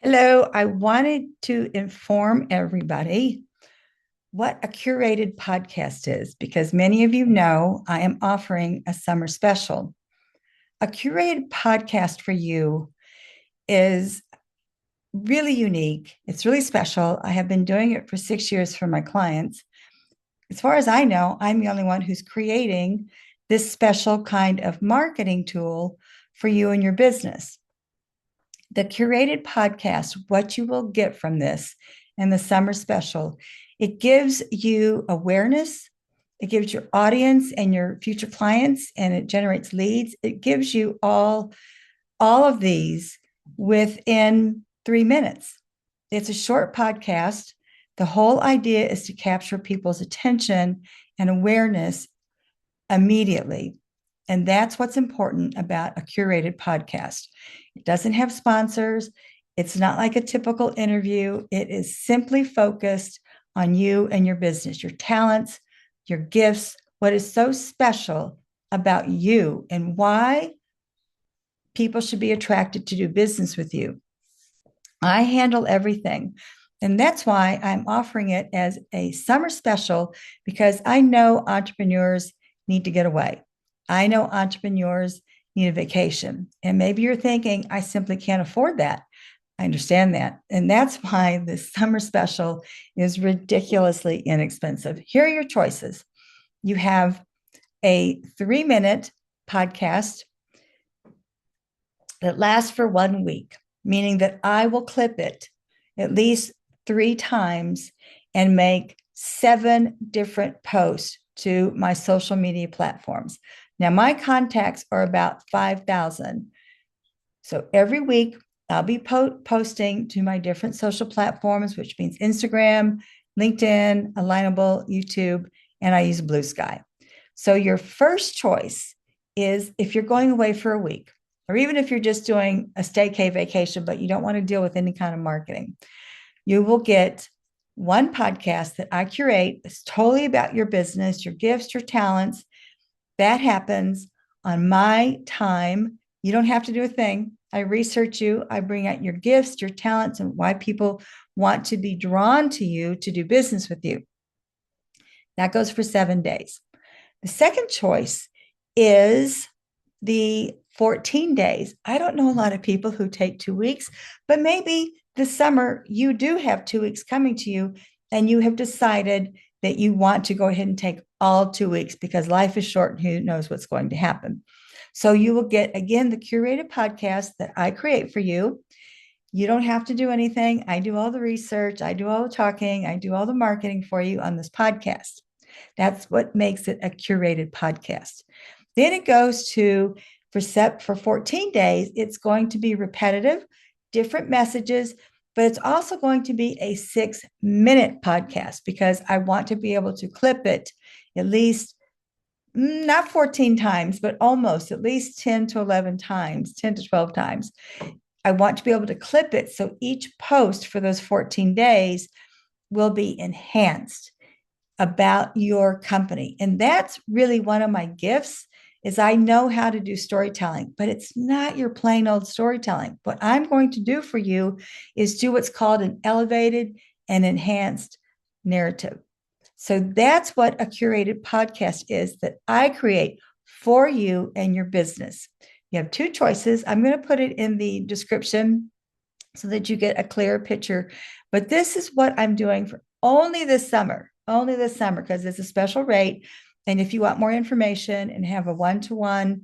Hello, I wanted to inform everybody what a curated podcast is because many of you know I am offering a summer special. A curated podcast for you is really unique. It's really special. I have been doing it for 6 years for my clients. As far as I know, I'm the only one who's creating this special kind of marketing tool for you and your business. The curated podcast, what you will get from this and the summer special, it gives you awareness, it gives your audience and your future clients, and it generates leads. It gives you all of these within 3 minutes. It's a short podcast. The whole idea is to capture people's attention and awareness immediately. And that's what's important about a curated podcast. It doesn't have sponsors. It's not like a typical interview. It is simply focused on you and your business, your talents, your gifts, what is so special about you and why people should be attracted to do business with you. I handle everything. And that's why I'm offering it as a summer special because I know entrepreneurs need to get away. I know entrepreneurs need a vacation. And maybe you're thinking, I simply can't afford that. I understand that. And that's why this summer special is ridiculously inexpensive. Here are your choices. You have a 3-minute podcast that lasts for 1 week, meaning that I will clip it at least 3 times and make 7 different posts to my social media platforms. Now, my contacts are about 5,000. So every week, I'll be posting to my different social platforms, which means Instagram, LinkedIn, Alignable, YouTube, and I use Blue Sky. So your first choice is if you're going away for a week, or even if you're just doing a staycay vacation, but you don't want to deal with any kind of marketing, you will get one podcast that I curate. It's totally about your business, your gifts, your talents. That happens on my time. You don't have to do a thing. I research you. I bring out your gifts, your talents, and why people want to be drawn to you to do business with you. That goes for 7 days. The second choice is the 14 days. I don't know a lot of people who take 2 weeks, but maybe this summer you do have 2 weeks coming to you and you have decided that you want to go ahead and take all 2 weeks because life is short and who knows what's going to happen. So you will get, again, the curated podcast that I create for you. You don't have to do anything. I do all the research. I do all the talking. I do all the marketing for you on this podcast. That's what makes it a curated podcast. Then it goes to for 14 days, it's going to be repetitive, different messages, but it's also going to be a 6-minute podcast because I want to be able to clip it at least not 14 times, but almost at least 10 to 11 times, 10 to 12 times. I want to be able to clip it so each post for those 14 days will be enhanced about your company. And that's really one of my gifts is I know how to do storytelling, but it's not your plain old storytelling. What I'm going to do for you is do what's called an elevated and enhanced narrative. So that's what a curated podcast is that I create for you and your business. You have 2 choices. I'm going to put it in the description so that you get a clearer picture. But this is what I'm doing for only this summer, because it's a special rate. And if you want more information and have a one-to-one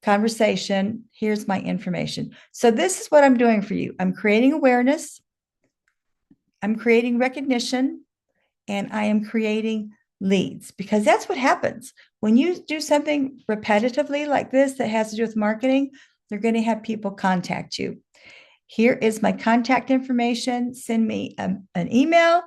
conversation, here's my information. So this is what I'm doing for you. I'm creating awareness. I'm creating recognition. And I am creating leads because that's what happens. When you do something repetitively like this that has to do with marketing, you're going to have people contact you. Here is my contact information. Send me an email.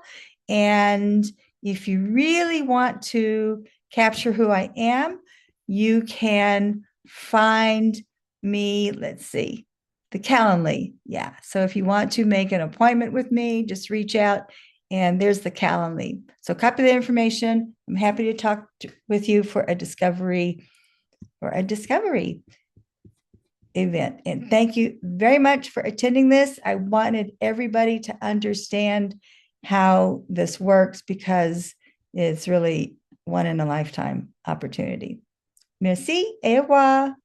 And if you really want to capture who I am, you can find me, let's see, the Calendly. Yeah. So if you want to make an appointment with me, just reach out and there's the Calendly. So copy the information. I'm happy to talk with you for a discovery. event. And thank you very much for attending this. I wanted everybody to understand how this works because it's really one in a lifetime opportunity. Merci et au revoir.